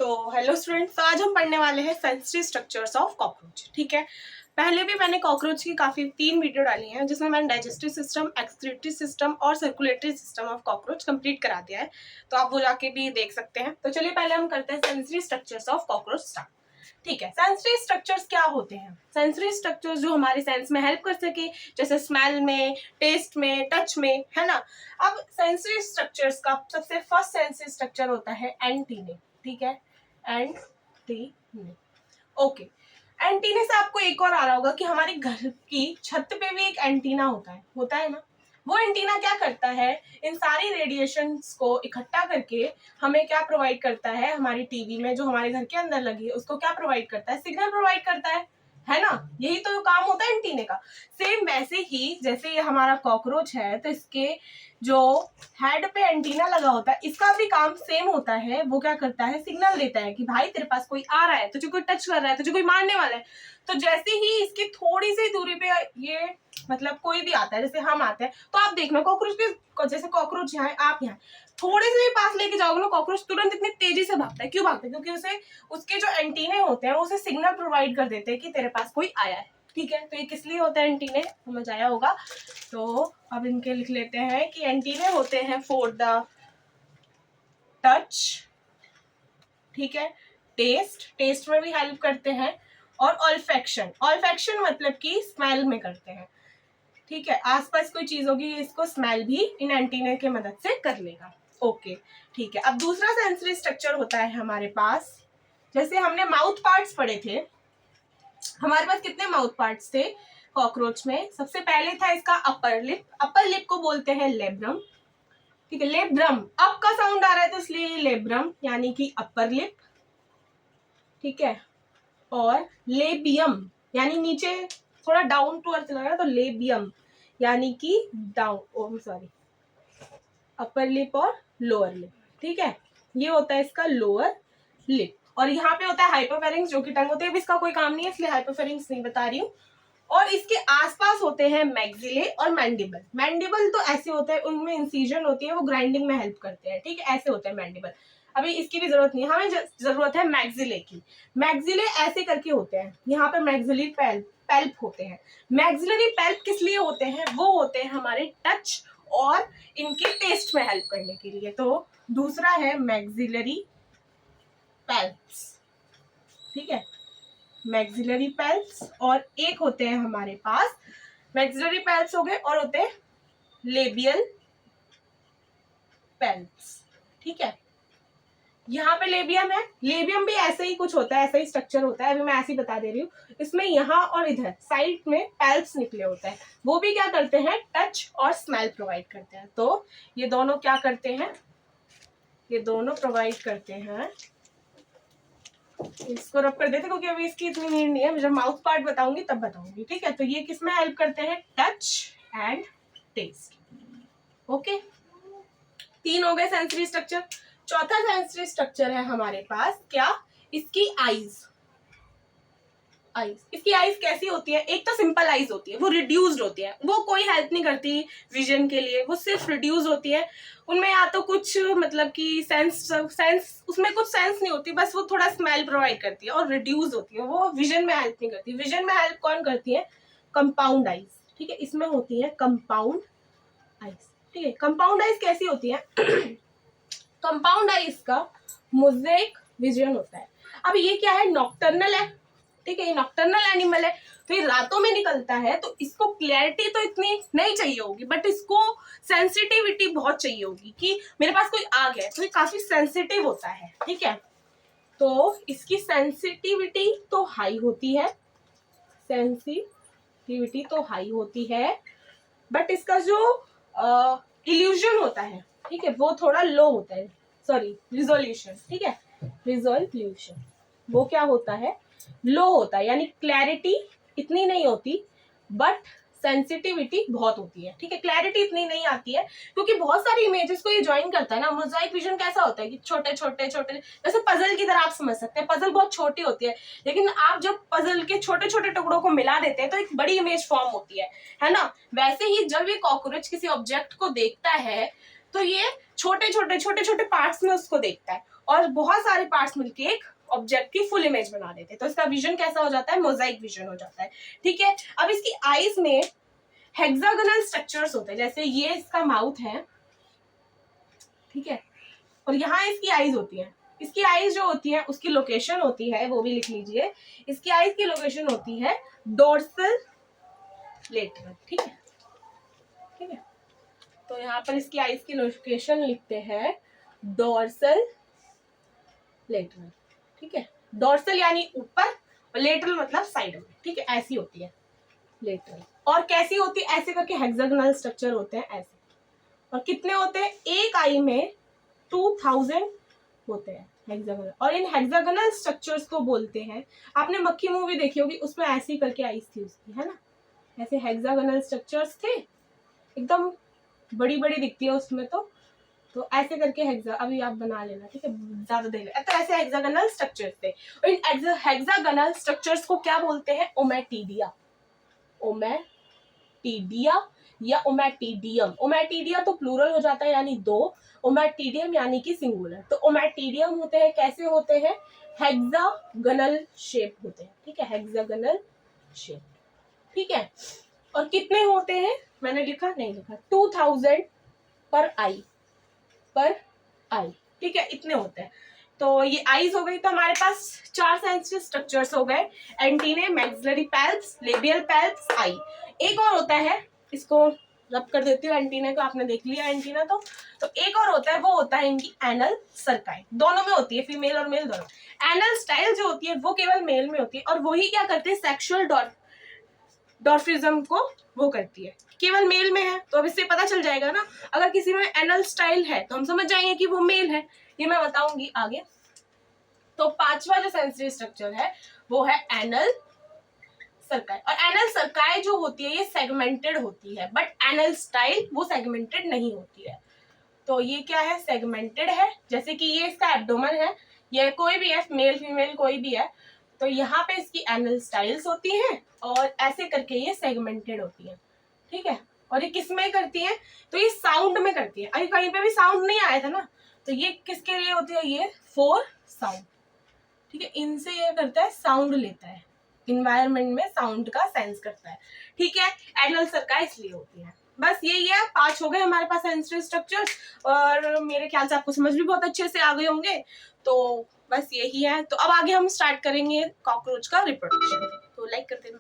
तो hello students, आज हम पढ़ने वाले हैं सेंसरी स्ट्रक्चर्स ऑफ कॉकरोच। ठीक है, पहले भी मैंने कॉकरोच की काफ़ी 3 वीडियो डाली हैं जिसमें मैंने डाइजेस्टिव सिस्टम, एक्सक्रीटरी सिस्टम और circulatory system of cockroach complete करा दिया है, तो आप वो जाके भी देख सकते हैं। तो चलिए पहले हम करते हैं sensory structures of cockroach start. ठीक है, सेंसरी स्ट्रक्चर्स क्या होते हैं? सेंसरी स्ट्रक्चर्स जो हमारे सेंस में हेल्प कर सके, जैसे स्मेल में, टेस्ट में, टच में, है ना। अब सेंसरी स्ट्रक्चर्स का सबसे फर्स्ट सेंसरी स्ट्रक्चर होता है एंटीने। ठीक है, एंटीने। ओके, एंटीने से आपको एक और आ रहा होगा कि हमारे घर की छत पे भी एक एंटीना होता है ना। वो एंटीना क्या करता है, इन सारी रेडिएशंस को इकट्ठा करके हमें क्या प्रोवाइड करता है, हमारी टीवी में जो हमारे घर के अंदर लगी है उसको क्या प्रोवाइड करता है, सिग्नल प्रोवाइड करता है ना। यही तो काम होता है एंटीने का। सेम वैसे ही जैसे ये हमारा कॉकरोच है, तो इसके जो हेड पे एंटीना लगा होता है, इसका भी काम सेम होता है। वो क्या करता है, सिग्नल देता है कि भाई तेरे पास कोई आ रहा है, तुझे कोई टच कर रहा है, तुझे कोई मारने वाला है। तो जैसे ही इसकी थोड़ी सी दूरी पे ये मतलब कोई भी आता है, जैसे हम आते हैं, तो आप देखना कॉकरोच के, जैसे कॉकरोच यहाँ है, आप यहाँ थोड़े से भी पास लेके जाओगे ना, कॉकरोच तुरंत इतनी तेजी से भागता है। क्यों भागता है? क्योंकि उसे उसके जो एंटीने होते हैं वो उसे सिग्नल प्रोवाइड कर देते हैं कि तेरे पास कोई आया है। ठीक है, तो ये किस लिए होता है एंटीने, समझ आया होगा। तो अब इनके लिख लेते हैं कि एंटीने होते हैं फॉर द टच, ठीक है, टेस्ट में भी हेल्प करते हैं, और ऑल्फैक्शन मतलब कि स्मेल में करते हैं। ठीक है, आसपास कोई चीज होगी इसको स्मेल भी इन एंटीने के मदद से कर लेगा। ओके, ठीक है। अब दूसरा सेंसरी स्ट्रक्चर होता है हमारे पास, जैसे हमने माउथ पार्ट्स पढ़े थे, हमारे पास कितने माउथ पार्ट्स थे कॉकरोच में? सबसे पहले था इसका अपर लिप को बोलते हैं लेब्रम। ठीक है, लेब्रम अप का साउंड आ रहा है तो इसलिए लेब्रम यानी कि अपर लिप। ठीक है, और लेबियम यानी नीचे थोड़ा डाउन टू अर्थ लग रहा है, तो लेबियम यानी कि डाउन, सॉरी, अपर लिप और लोअर लिप। ठीक है, ये होता है इसका लोअर लिप। और यहाँ पे होता है हाइपोफेरिंक्स जो कि टंग होती है। अब इसका कोई काम नहीं है इसलिए हाइपोफेरिंक्स नहीं बता रही हूँ। और इसके आसपास होते हैं मैक्सिले और मैंडिबल। मैंडिबल तो ऐसे होते हैं, उनमें इंसिजन होती है, वो ग्राइंडिंग में हेल्प करते हैं। ठीक है, ऐसे होते हैं मैंडिबल। अभी इसकी भी जरूरत नहीं है, हमें जरूरत है मैक्सिले की। मैक्सिले ऐसे करके होते हैं, यहाँ पे मैक्सिलरी पैल्प होते हैं। मैक्सिलरी पैल्प किस लिए होते हैं? वो होते हैं हमारे टच और इनके टेस्ट में हेल्प करने के लिए। तो दूसरा है मैक्सिलरी पैल्प्स। ठीक है, मैक्सिलरी पैल्प्स, और एक होते हैं हमारे पास मैक्सिलरी पैल्प्स हो गए, और होते हैं लेबियल पैल्प्स। ठीक है, यहाँ पे लेबियम है, लेबियम भी ऐसे ही कुछ होता है, ऐसा ही स्ट्रक्चर होता है। अभी मैं ऐसे ही बता दे रही हूँ। इसमें यहाँ और इधर साइड में पैल्प्स निकले होते हैं, वो भी क्या करते हैं, टच और स्मेल प्रोवाइड करते हैं। तो ये दोनों क्या करते हैं, ये दोनों प्रोवाइड करते हैं। इसको रब कर देते क्योंकि अभी इसकी इतनी नीड नहीं है, जब माउथ पार्ट बताऊंगी तब बताऊंगी। ठीक है, तो ये किसमें हेल्प करते हैं, टच एंड टेस्ट। ओके, 3 हो गए सेंसरी स्ट्रक्चर। चौथा सेंसरी स्ट्रक्चर है हमारे पास क्या, इसकी आईज। इसकी आईज कैसी होती है? एक तो सिंपल आईज होती है, वो रिड्यूस्ड होती है, वो कोई हेल्प नहीं करती विजन के लिए, वो सिर्फ रिड्यूस होती है। उनमें या तो कुछ मतलब कि सेंस उसमें कुछ सेंस नहीं होती, बस वो थोड़ा स्मेल प्रोवाइड करती है और रिड्यूस होती है, वो विजन में हेल्प नहीं करती। विजन में हेल्प कौन करती है, कंपाउंड आईज। ठीक है, इसमें होती है कंपाउंड आईज। ठीक है, कंपाउंड आईज कैसी होती है? कंपाउंड आईज का मोज़ेक विजन होता है। अब ये क्या है, नॉक्टर्नल है। ठीक है, ये नॉक्टर्नल एनिमल है, तो ये रातों में निकलता है, तो इसको क्लैरिटी तो इतनी नहीं चाहिए होगी, बट इसको सेंसिटिविटी बहुत चाहिए होगी कि मेरे पास कोई आ गया है, तो ये काफी सेंसिटिव होता है। ठीक है, तो इसकी सेंसिटिविटी तो हाई होती है, सेंसिटिविटी तो हाई होती है, बट इसका जो इल्यूजन होता है, ठीक है, वो थोड़ा लो होता है। Sorry, resolution. ठीक है, रिजोल्यूशन वो क्या होता है, लो होता है, यानी क्लैरिटी इतनी नहीं होती, बट सेंसिटिविटी बहुत होती है। ठीक है, क्लैरिटी इतनी नहीं आती है क्योंकि बहुत सारी इमेजेस को ये ज्वाइन करता है ना। मोज़ाइक विजन कैसा होता है कि छोटे छोटे छोटे, जैसे पजल की तरह आप समझ सकते हैं। पजल बहुत छोटी होती है, लेकिन आप जब पजल के छोटे छोटे टुकड़ों को मिला देते हैं तो एक बड़ी इमेज फॉर्म होती है ना। वैसे ही जब ये कॉकरोच किसी ऑब्जेक्ट को देखता है तो ये छोटे छोटे पार्ट्स में उसको देखता है और बहुत सारे पार्ट्स मिलके एक ऑब्जेक्ट की फुल इमेज बना देते हैं। तो इसका विजन कैसा हो जाता है, मोजाइक विजन हो जाता है। ठीक है, अब इसकी आईज में हेक्सागोनल स्ट्रक्चर्स होते हैं, जैसे ये इसका माउथ है, ठीक है, और यहाँ इसकी आईज होती है। इसकी आईज जो होती है उसकी लोकेशन होती है, वो भी लिख लीजिए, इसकी आईज की लोकेशन होती है डोर्सल लेटरल। ठीक है, ठीक है, तो यहाँ पर इसकी आईज की लोकेशन लिखते हैं डोर्सल लेटरल। ठीक है, डोर्सल यानी ऊपर और लेटरल मतलब साइड में। ठीक है, ऐसी होती है लेटरल। और कैसी होती है, ऐसे करके हेक्सागोनल स्ट्रक्चर होते हैं ऐसे। और कितने होते हैं, एक आई में 2000 होते हैं हेक्सागोनल। और इन हेक्सागोनल स्ट्रक्चर्स को बोलते हैं, आपने मक्खी मूवी देखी होगी, उसमें ऐसी करके आईज थी उसकी, है ना, ऐसे हेक्सागोनल स्ट्रक्चर्स थे, एकदम बड़ी बड़ी दिखती है उसमें। तो ऐसे करके अभी आप बना लेना, ठीक है, ज्यादा देर तो ऐसे हेक्सागोनल स्ट्रक्चर्स थे। और इन हेक्सागोनल स्ट्रक्चर्स को क्या बोलते हैं, ओमेटिडिया। ओमेटिडिया या ओमेटिडियम। ओमेटिडिया तो प्लूरल हो जाता है यानी दो, ओमेटिडियम यानी कि सिंगुलर। तो ओमेटिडियम होते हैं, कैसे होते हैं, हेक्सागोनल शेप होते हैं। ठीक है, हेक्सागोनल शेप। ठीक है, और कितने होते हैं, मैंने लिखा नहीं लिखा, 2000 पर आई। ठीक है, इतने होते हैं। तो ये आईज हो गई। तो हमारे पास 4 सेंसरी स्ट्रक्चर्स हो गए, antennae, maxillary palps, labial palps, आई। एक और होता है, इसको रब कर देती हूँ, एंटीने को आपने देख लिया एंटीना। तो एक और होता है, वो होता है इनकी एनल सर्काई। दोनों में होती है, फीमेल और मेल दोनों। एनल स्टाइल जो होती है वो केवल मेल में होती है, और वही क्या करते हैं, सेक्सुअल डॉर्फिज्म को वो करती है, केवल मेल में है। तो अब इससे पता चल जाएगा ना, अगर किसी में एनल स्टाइल है तो हम समझ जाएंगे कि वो मेल है। ये मैं बताऊंगी आगे। तो 5वां जो सेंसरी स्ट्रक्चर है वो है एनल सर्काई। और एनल सर्काई जो होती है ये सेगमेंटेड होती है, बट एनल स्टाइल वो सेगमेंटेड नहीं होती है। तो ये क्या है, सेगमेंटेड है। जैसे कि ये इसका एब्डोमेन है, ये कोई भी है, मेल फीमेल कोई भी है, तो यहाँ पे इसकी एनल स्टाइल्स होती हैं और ऐसे करके ये सेगमेंटेड होती है। ठीक है, और ये किस में करती है, तो ये साउंड में करती है। अभी कहीं पे भी साउंड नहीं आया था ना, तो ये किसके लिए होती है, ये फॉर साउंड। ठीक है, इनसे ये करता है, साउंड लेता है, इन्वायरमेंट में साउंड का सेंस करता है। ठीक है, एनल सर्काई इसलिए होती है। बस यही है, 5 हो गए हमारे पास सेंसरी स्ट्रक्चर्स, और मेरे ख्याल से आपको समझ भी बहुत अच्छे से आ गए होंगे। तो बस यही है। तो अब आगे हम स्टार्ट करेंगे कॉकरोच का रिप्रोडक्शन। तो लाइक कर देना।